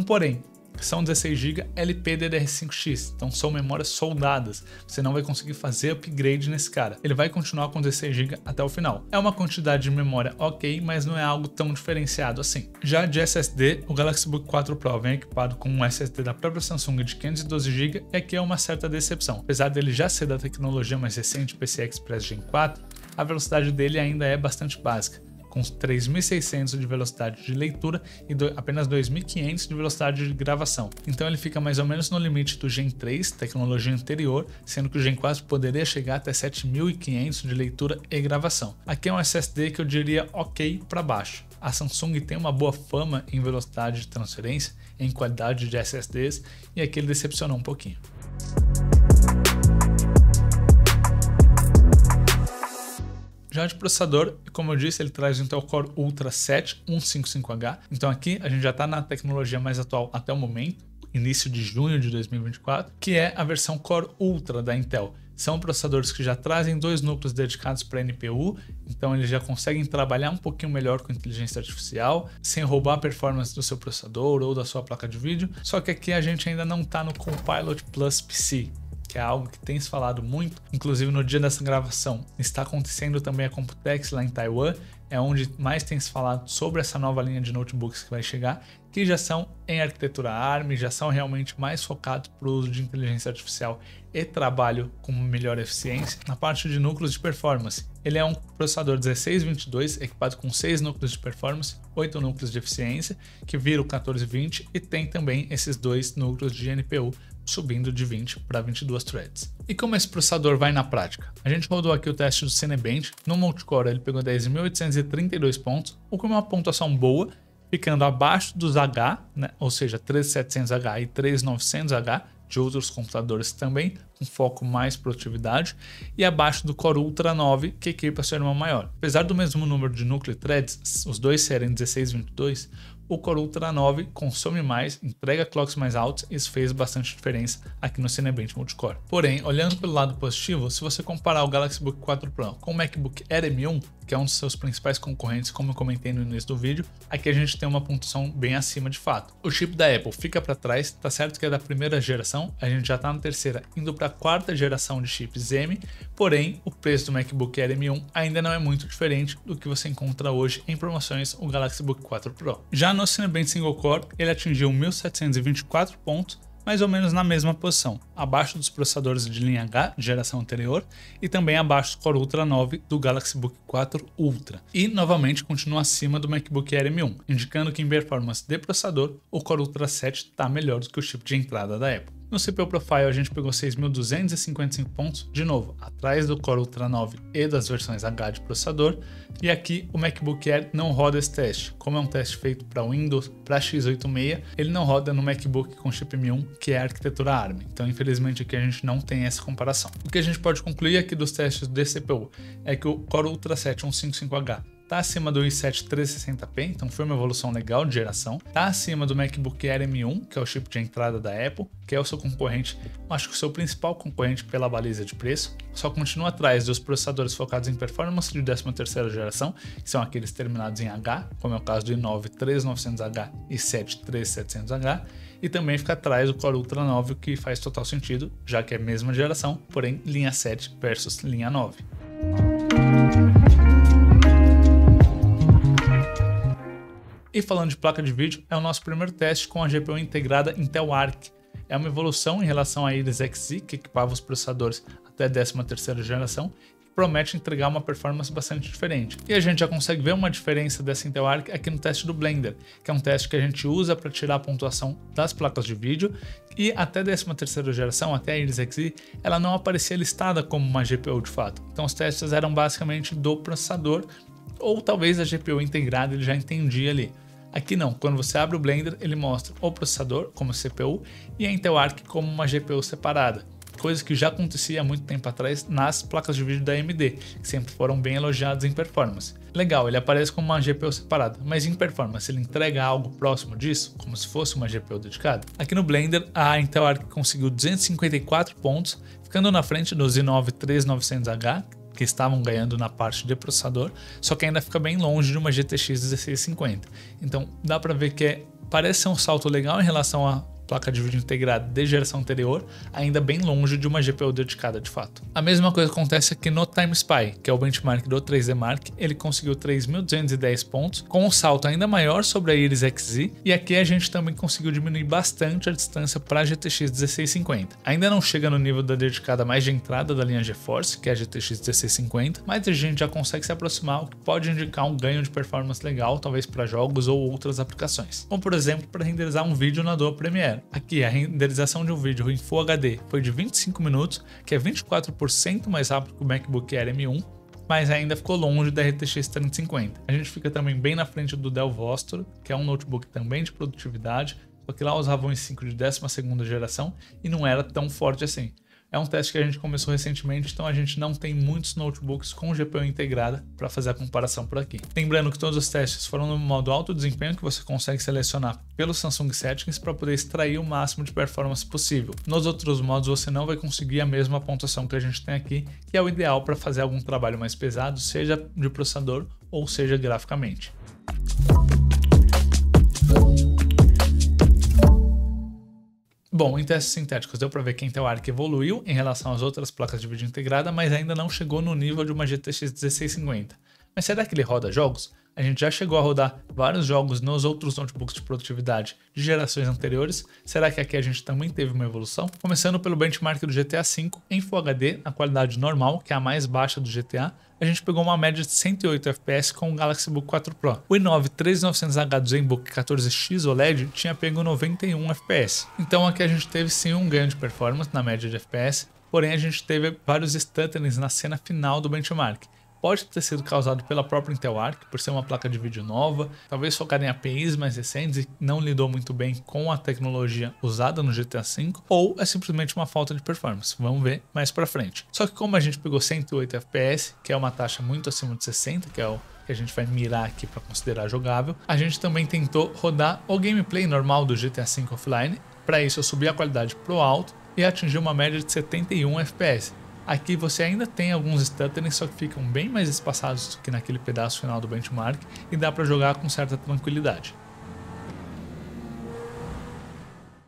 porém, são 16 GB LPDDR5X, então são memórias soldadas, você não vai conseguir fazer upgrade nesse cara. Ele vai continuar com 16 GB até o final. É uma quantidade de memória ok, mas não é algo tão diferenciado assim. Já de SSD, o Galaxy Book 4 Pro vem equipado com um SSD da própria Samsung de 512 GB e aqui é uma certa decepção. Apesar dele já ser da tecnologia mais recente PCI Express Gen 4, a velocidade dele ainda é bastante básica, com 3.600 de velocidade de leitura e apenas 2.500 de velocidade de gravação. Então ele fica mais ou menos no limite do Gen 3, tecnologia anterior, sendo que o Gen 4 poderia chegar até 7.500 de leitura e gravação. Aqui é um SSD que eu diria ok para baixo. A Samsung tem uma boa fama em velocidade de transferência, em qualidade de SSDs, e aqui ele decepcionou um pouquinho. Já de processador, como eu disse, ele traz o Intel Core Ultra 7 155H. Então aqui a gente já está na tecnologia mais atual até o momento, início de junho de 2024, que é a versão Core Ultra da Intel. São processadores que já trazem 2 núcleos dedicados para NPU, então eles já conseguem trabalhar um pouquinho melhor com inteligência artificial, sem roubar a performance do seu processador ou da sua placa de vídeo. Só que aqui a gente ainda não está no Copilot Plus PC, que é algo que tem se falado muito, inclusive no dia dessa gravação está acontecendo também a Computex lá em Taiwan, é onde mais tem se falado sobre essa nova linha de notebooks que vai chegar, que já são em arquitetura ARM, já são realmente mais focados para o uso de inteligência artificial e trabalho com melhor eficiência. Na parte de núcleos de performance, ele é um processador 1622 equipado com 6 núcleos de performance, 8 núcleos de eficiência, que vira o 1420 e tem também esses 2 núcleos de NPU, subindo de 20 para 22 threads. E como esse processador vai na prática? A gente rodou aqui o teste do Cinebench, no multicore ele pegou 10.832 pontos, o que é uma pontuação boa, ficando abaixo dos H, né? Ou seja, 3700H e 3900H, de outros computadores também, com foco mais produtividade, e abaixo do Core Ultra 9, que equipa sua irmã maior. Apesar do mesmo número de núcleo threads, os dois serem 1622, o Core Ultra 9 consome mais, entrega clocks mais altos e isso fez bastante diferença aqui no Cinebench Multicore. Porém, olhando pelo lado positivo, se você comparar o Galaxy Book 4 Pro com o MacBook Air M1, que é um dos seus principais concorrentes, como eu comentei no início do vídeo, aqui a gente tem uma pontuação bem acima de fato. O chip da Apple fica para trás, tá certo que é da primeira geração, a gente já tá na terceira, indo para a quarta geração de chips M, porém o preço do MacBook Air M1 ainda não é muito diferente do que você encontra hoje em promoções o Galaxy Book 4 Pro. Já no Cinebench Single Core, ele atingiu 1.724 pontos, mais ou menos na mesma posição, abaixo dos processadores de linha H de geração anterior e também abaixo do Core Ultra 9 do Galaxy Book 4 Ultra. E novamente continua acima do MacBook Air M1, indicando que em performance de processador, o Core Ultra 7 está melhor do que o chip de entrada da Apple. No CPU Profile a gente pegou 6.255 pontos, de novo, atrás do Core Ultra 9 e das versões H de processador, e aqui o MacBook Air não roda esse teste. Como é um teste feito para Windows, para x86, ele não roda no MacBook com chip M1, que é a arquitetura ARM, então infelizmente aqui a gente não tem essa comparação. O que a gente pode concluir aqui dos testes de CPU é que o Core Ultra 7 155H está acima do i7 1360p, então foi uma evolução legal de geração. Está acima do MacBook Air M1, que é o chip de entrada da Apple, que é o seu concorrente, acho que o seu principal concorrente pela baliza de preço. Só continua atrás dos processadores focados em performance de 13ª geração, que são aqueles terminados em H, como é o caso do i9 13900H e i7 13700H, e também fica atrás do Core Ultra 9, o que faz total sentido, já que é a mesma geração, porém linha 7 versus linha 9. E falando de placa de vídeo, é o nosso primeiro teste com a GPU integrada Intel Arc. É uma evolução em relação à Iris Xe, que equipava os processadores até a 13ª geração, e promete entregar uma performance bastante diferente. E a gente já consegue ver uma diferença dessa Intel Arc aqui no teste do Blender, que é um teste que a gente usa para tirar a pontuação das placas de vídeo, e até a 13ª geração, até a Iris Xe, ela não aparecia listada como uma GPU de fato. Então os testes eram basicamente do processador, ou talvez a GPU integrada ele já entendia ali. Aqui não, quando você abre o Blender, ele mostra o processador como CPU e a Intel Arc como uma GPU separada, coisa que já acontecia há muito tempo atrás nas placas de vídeo da AMD, que sempre foram bem elogiadas em performance. Legal, ele aparece como uma GPU separada, mas em performance ele entrega algo próximo disso, como se fosse uma GPU dedicada? Aqui no Blender, a Intel Arc conseguiu 254 pontos, ficando na frente do i9 13900H, que estavam ganhando na parte de processador, só que ainda fica bem longe de uma GTX 1650. Então dá para ver que parece ser um salto legal em relação à placa de vídeo integrada de geração anterior, ainda bem longe de uma GPU dedicada de fato. A mesma coisa acontece aqui no TimeSpy, que é o benchmark do 3D Mark, ele conseguiu 3.210 pontos, com um salto ainda maior sobre a Iris Xe, e aqui a gente também conseguiu diminuir bastante a distância para a GTX 1650. Ainda não chega no nível da dedicada mais de entrada da linha GeForce, que é a GTX 1650, mas a gente já consegue se aproximar, o que pode indicar um ganho de performance legal, talvez para jogos ou outras aplicações. Como por exemplo, para renderizar um vídeo na Adobe Premiere. Aqui, a renderização de um vídeo em Full HD foi de 25 minutos, que é 24% mais rápido que o MacBook Air M1, mas ainda ficou longe da RTX 3050. A gente fica também bem na frente do Dell Vostro, que é um notebook também de produtividade, só que lá usava um i5 de 12ª geração e não era tão forte assim. É um teste que a gente começou recentemente, então a gente não tem muitos notebooks com GPU integrada para fazer a comparação por aqui. Lembrando que todos os testes foram no modo alto desempenho, que você consegue selecionar pelo Samsung Settings para poder extrair o máximo de performance possível. Nos outros modos você não vai conseguir a mesma pontuação que a gente tem aqui, que é o ideal para fazer algum trabalho mais pesado, seja de processador ou seja graficamente. Bom, em testes sintéticos deu para ver que a Intel Arc evoluiu em relação às outras placas de vídeo integrada, mas ainda não chegou no nível de uma GTX 1650. Mas será que ele roda jogos? A gente já chegou a rodar vários jogos nos outros notebooks de produtividade de gerações anteriores. Será que aqui a gente também teve uma evolução? Começando pelo benchmark do GTA V em Full HD, na qualidade normal, que é a mais baixa do GTA, a gente pegou uma média de 108 FPS com o Galaxy Book 4 Pro. O i9 13900H do ZenBook 14X OLED tinha pego 91 FPS. Então aqui a gente teve sim um ganho de performance na média de FPS, porém a gente teve vários stutterings na cena final do benchmark. Pode ter sido causado pela própria Intel Arc, por ser uma placa de vídeo nova, talvez focada em APIs mais recentes e não lidou muito bem com a tecnologia usada no GTA V, ou é simplesmente uma falta de performance. Vamos ver mais pra frente. Só que como a gente pegou 108 FPS, que é uma taxa muito acima de 60, que é o que a gente vai mirar aqui para considerar jogável, a gente também tentou rodar o gameplay normal do GTA V offline. Para isso eu subi a qualidade pro alto e atingi uma média de 71 FPS. Aqui você ainda tem alguns stutterings, só que ficam bem mais espaçados do que naquele pedaço final do benchmark e dá para jogar com certa tranquilidade.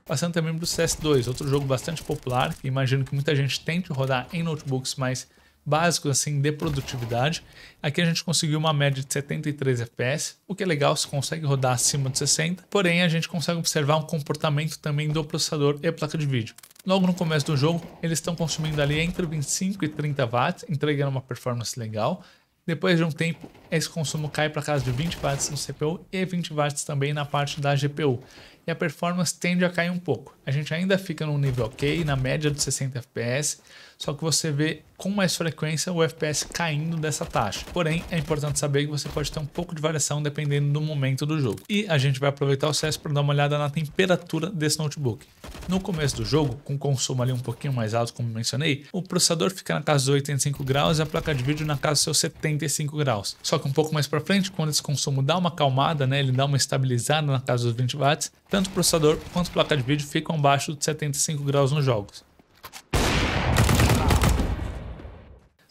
Passando também para o CS2, outro jogo bastante popular, que imagino que muita gente tente rodar em notebooks mais básicos assim de produtividade. Aqui a gente conseguiu uma média de 73 FPS, o que é legal, se consegue rodar acima de 60, porém a gente consegue observar um comportamento também do processador e placa de vídeo. Logo no começo do jogo, eles estão consumindo ali entre 25 e 30 watts, entregando uma performance legal. Depois de um tempo, esse consumo cai para casa de 20 watts no CPU e 20 watts também na parte da GPU. E a performance tende a cair um pouco. A gente ainda fica num nível ok, na média de 60 FPS, só que você vê com mais frequência o FPS caindo dessa taxa. Porém, é importante saber que você pode ter um pouco de variação dependendo do momento do jogo. E a gente vai aproveitar o CS para dar uma olhada na temperatura desse notebook. No começo do jogo, com o consumo ali um pouquinho mais alto, como mencionei, o processador fica na casa dos 85 graus e a placa de vídeo na casa dos seus 75 graus. Só que um pouco mais para frente, quando esse consumo dá uma acalmada, ele dá uma estabilizada na casa dos 20 watts, tanto o processador quanto a placa de vídeo ficam abaixo de 75 graus nos jogos.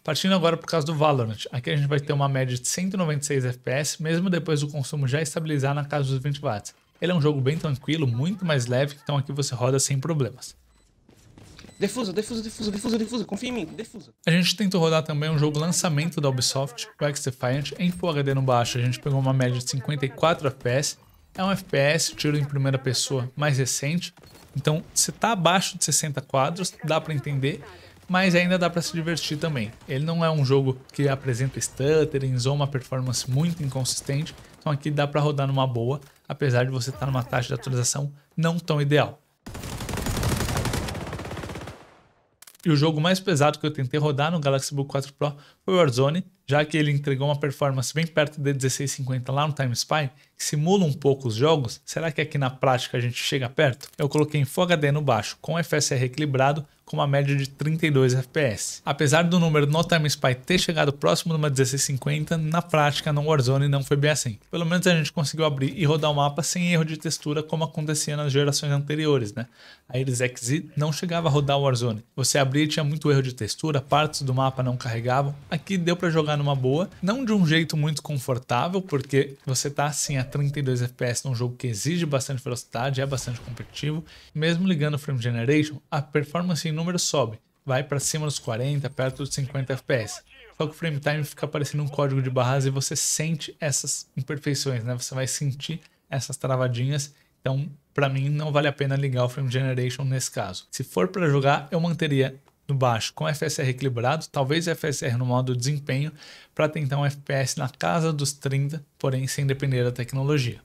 Partindo agora por causa do Valorant, aqui a gente vai ter uma média de 196 FPS, mesmo depois do consumo já estabilizar na casa dos 20 watts. Ele é um jogo bem tranquilo, muito mais leve, então aqui você roda sem problemas. Defusa, confia em mim, defusa. A gente tentou rodar também um jogo lançamento da Ubisoft, o XDefiant, em Full HD no baixo. A gente pegou uma média de 54 FPS, é um FPS, tiro em primeira pessoa mais recente, então se tá abaixo de 60 quadros, dá para entender, mas ainda dá para se divertir também. Ele não é um jogo que apresenta stutterings ou uma performance muito inconsistente, então aqui dá para rodar numa boa, apesar de você estar numa taxa de atualização não tão ideal. E o jogo mais pesado que eu tentei rodar no Galaxy Book 4 Pro foi o Warzone, já que ele entregou uma performance bem perto de 1650 lá no Time Spy, que simula um pouco os jogos. Será que aqui na prática a gente chega perto? Eu coloquei em Full HD no baixo, com FSR equilibrado, com uma média de 32 FPS. Apesar do número no Time Spy ter chegado próximo de uma 1650, na prática no Warzone não foi bem assim. Pelo menos a gente conseguiu abrir e rodar o mapa sem erro de textura como acontecia nas gerações anteriores, A Iris Xe não chegava a rodar o Warzone. Você abria e tinha muito erro de textura, partes do mapa não carregavam. Aqui deu para jogar numa boa, não de um jeito muito confortável, porque você tá assim a 32 FPS num jogo que exige bastante velocidade, é bastante competitivo. Mesmo ligando o Frame Generation, a performance em número sobe, vai para cima dos 40, perto dos 50 FPS. Só que o frame time fica parecendo um código de barras e você sente essas imperfeições, Você vai sentir essas travadinhas. Então, para mim, não vale a pena ligar o Frame Generation nesse caso. Se for para jogar, eu manteria no baixo com FSR equilibrado, talvez FSR no modo desempenho, para tentar um FPS na casa dos 30, porém sem depender da tecnologia.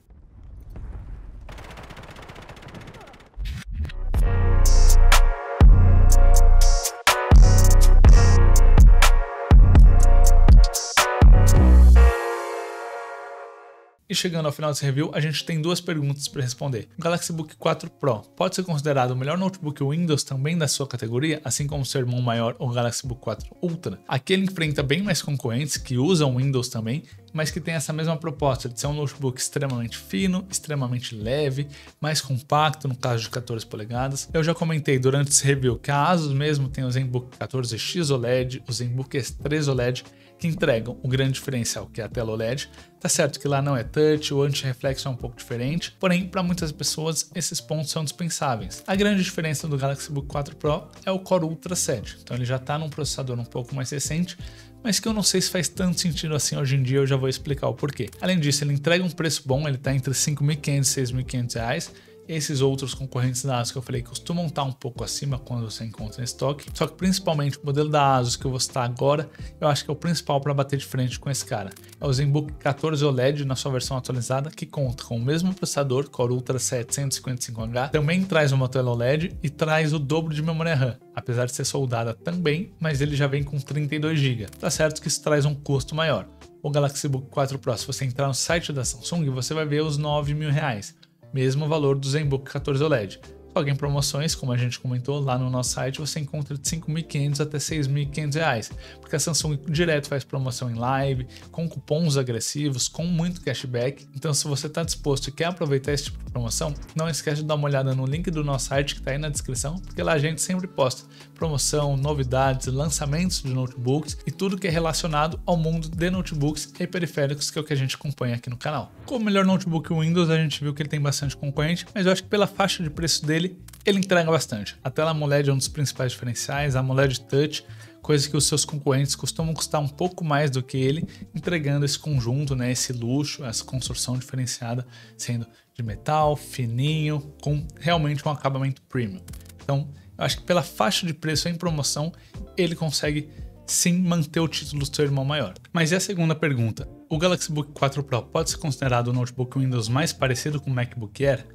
E chegando ao final desse review, a gente tem duas perguntas para responder. O Galaxy Book 4 Pro pode ser considerado o melhor notebook Windows também da sua categoria, assim como seu irmão maior, o Galaxy Book 4 Ultra? Aqui ele enfrenta bem mais concorrentes que usam Windows também, mas que tem essa mesma proposta de ser um notebook extremamente fino, extremamente leve, mais compacto no caso de 14 polegadas. Eu já comentei durante esse review que a Asus mesmo tem o ZenBook 14X OLED, o ZenBook S3 OLED, que entregam o grande diferencial, que é a tela OLED. Tá certo que lá não é touch, touch, o anti-reflexo é um pouco diferente, porém para muitas pessoas esses pontos são dispensáveis. A grande diferença do Galaxy Book 4 Pro é o Core Ultra 7, então ele já está num processador um pouco mais recente, mas que eu não sei se faz tanto sentido assim hoje em dia, eu já vou explicar o porquê. Além disso, ele entrega um preço bom, ele está entre R$ 5.500 e R$ 6.500, esses outros concorrentes da ASUS que eu falei costumam estar um pouco acima quando você encontra em estoque, só que principalmente o modelo da ASUS que eu vou citar agora, eu acho que é o principal para bater de frente com esse cara. É o ZenBook 14 OLED na sua versão atualizada, que conta com o mesmo processador, Core Ultra 755H, também traz uma tela OLED e traz o dobro de memória RAM, apesar de ser soldada também, mas ele já vem com 32 GB. Tá certo que isso traz um custo maior. O Galaxy Book 4 Pro, se você entrar no site da Samsung, você vai ver os R$ 9.000. Mesmo valor do ZenBook 14 OLED. Só que em promoções, como a gente comentou lá no nosso site, você encontra de R$ 5.500 até R$ 6.500, porque a Samsung direto faz promoção em live, com cupons agressivos, com muito cashback. Então, se você está disposto e quer aproveitar esse tipo de promoção, não esquece de dar uma olhada no link do nosso site que está aí na descrição, porque lá a gente sempre posta promoção, novidades, lançamentos de notebooks e tudo que é relacionado ao mundo de notebooks e periféricos, que é o que a gente acompanha aqui no canal. Com o melhor notebook Windows, a gente viu que ele tem bastante concorrente, mas eu acho que pela faixa de preço dele, ele entrega bastante. A tela AMOLED é um dos principais diferenciais, a AMOLED Touch, coisa que os seus concorrentes costumam custar um pouco mais do que ele, entregando esse conjunto, né, esse luxo, essa construção diferenciada, sendo de metal, fininho, com realmente um acabamento premium. Então, eu acho que pela faixa de preço em promoção, ele consegue sim manter o título do seu irmão maior. Mas e a segunda pergunta? O Galaxy Book 4 Pro pode ser considerado o notebook Windows mais parecido com o MacBook Air?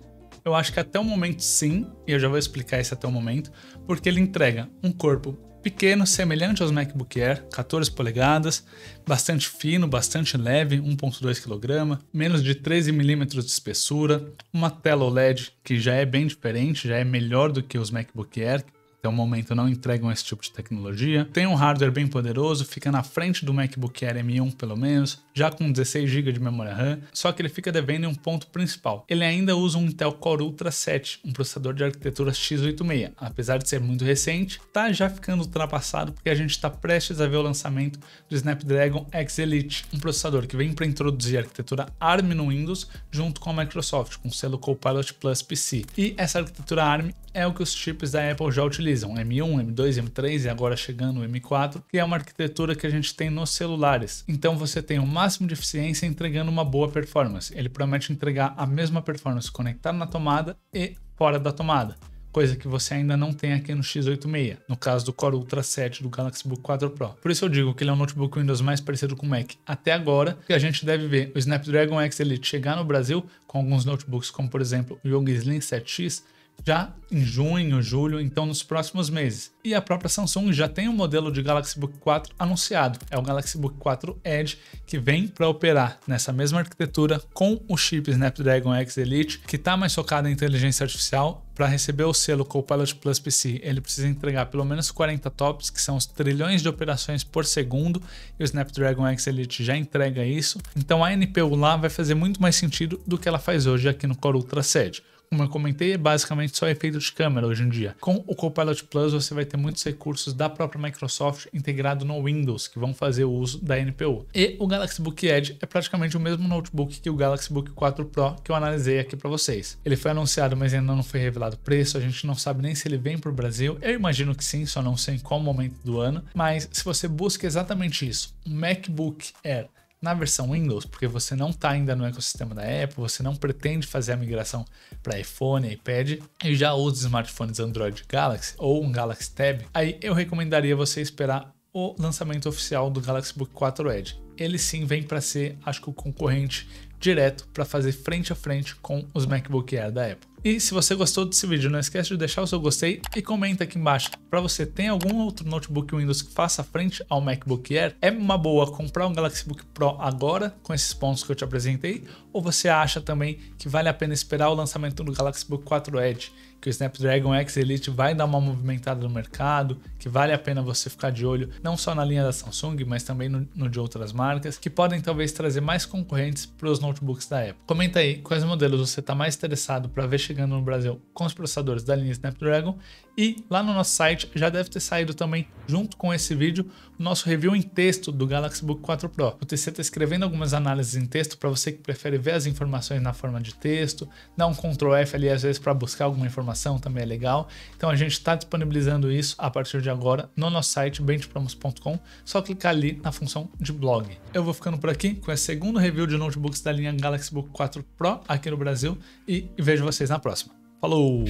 Eu acho que até o momento sim, e eu já vou explicar isso até o momento, porque ele entrega um corpo pequeno, semelhante aos MacBook Air, 14 polegadas, bastante fino, bastante leve, 1.2 kg, menos de 13 mm de espessura, uma tela OLED que já é bem diferente, já é melhor do que os MacBook Air, até o momento não entregam esse tipo de tecnologia. Tem um hardware bem poderoso, fica na frente do MacBook Air M1 pelo menos, já com 16 GB de memória RAM, só que ele fica devendo em um ponto principal. Ele ainda usa um Intel Core Ultra 7, um processador de arquitetura x86. Apesar de ser muito recente, tá já ficando ultrapassado porque a gente está prestes a ver o lançamento do Snapdragon X Elite, um processador que vem para introduzir a arquitetura ARM no Windows junto com a Microsoft, com o selo Copilot Plus PC. E essa arquitetura ARM é o que os chips da Apple já utilizam, M1, M2, M3 e agora chegando o M4, que é uma arquitetura que a gente tem nos celulares. Então você tem o máximo de eficiência entregando uma boa performance. Ele promete entregar a mesma performance conectado na tomada e fora da tomada, coisa que você ainda não tem aqui no X86, no caso do Core Ultra 7 do Galaxy Book 4 Pro. Por isso eu digo que ele é um notebook Windows mais parecido com o Mac até agora, que a gente deve ver o Snapdragon X Elite chegar no Brasil com alguns notebooks como por exemplo o Yoga Slim 7X, já em junho, julho, então nos próximos meses. E a própria Samsung já tem um modelo de Galaxy Book 4 anunciado, é o Galaxy Book 4 Edge, que vem para operar nessa mesma arquitetura com o chip Snapdragon X Elite, que está mais focado em inteligência artificial. Para receber o selo Copilot Plus PC, ele precisa entregar pelo menos 40 TOPS, que são os trilhões de operações por segundo, e o Snapdragon X Elite já entrega isso. Então a NPU lá vai fazer muito mais sentido do que ela faz hoje aqui no Core Ultra 7. Como eu comentei, é basicamente só efeito de câmera hoje em dia. Com o Copilot Plus você vai ter muitos recursos da própria Microsoft integrado no Windows, que vão fazer o uso da NPU. E o Galaxy Book Edge é praticamente o mesmo notebook que o Galaxy Book 4 Pro que eu analisei aqui para vocês. Ele foi anunciado, mas ainda não foi revelado o preço, a gente não sabe nem se ele vem para o Brasil. Eu imagino que sim, só não sei em qual momento do ano. Mas se você busca exatamente isso, um MacBook Air na versão Windows, porque você não está ainda no ecossistema da Apple, você não pretende fazer a migração para iPhone, iPad e já usa smartphones Android Galaxy ou um Galaxy Tab, aí eu recomendaria você esperar o lançamento oficial do Galaxy Book 4 Edge. Ele sim vem para ser, acho que o concorrente direto para fazer frente a frente com os MacBook Air da Apple. E se você gostou desse vídeo, não esquece de deixar o seu gostei e comenta aqui embaixo. Para você, tem algum outro notebook Windows que faça frente ao MacBook Air? É uma boa comprar um Galaxy Book Pro agora, com esses pontos que eu te apresentei? Ou você acha também que vale a pena esperar o lançamento do Galaxy Book 4 Edge que o Snapdragon X Elite vai dar uma movimentada no mercado, que vale a pena você ficar de olho não só na linha da Samsung, mas também no de outras marcas, que podem talvez trazer mais concorrentes para os notebooks da Apple. Comenta aí quais modelos você está mais interessado para ver chegando no Brasil com os processadores da linha Snapdragon, e lá no nosso site já deve ter saído também, junto com esse vídeo, o nosso review em texto do Galaxy Book 4 Pro. O TC está escrevendo algumas análises em texto para você que prefere ver as informações na forma de texto, dar um Ctrl F ali às vezes para buscar alguma informação também é legal. Então a gente está disponibilizando isso a partir de agora no nosso site benchpromos.com, só clicar ali na função de blog. Eu vou ficando por aqui com esse segundo review de notebooks da linha Galaxy Book 4 Pro aqui no Brasil e vejo vocês na próxima. Falou!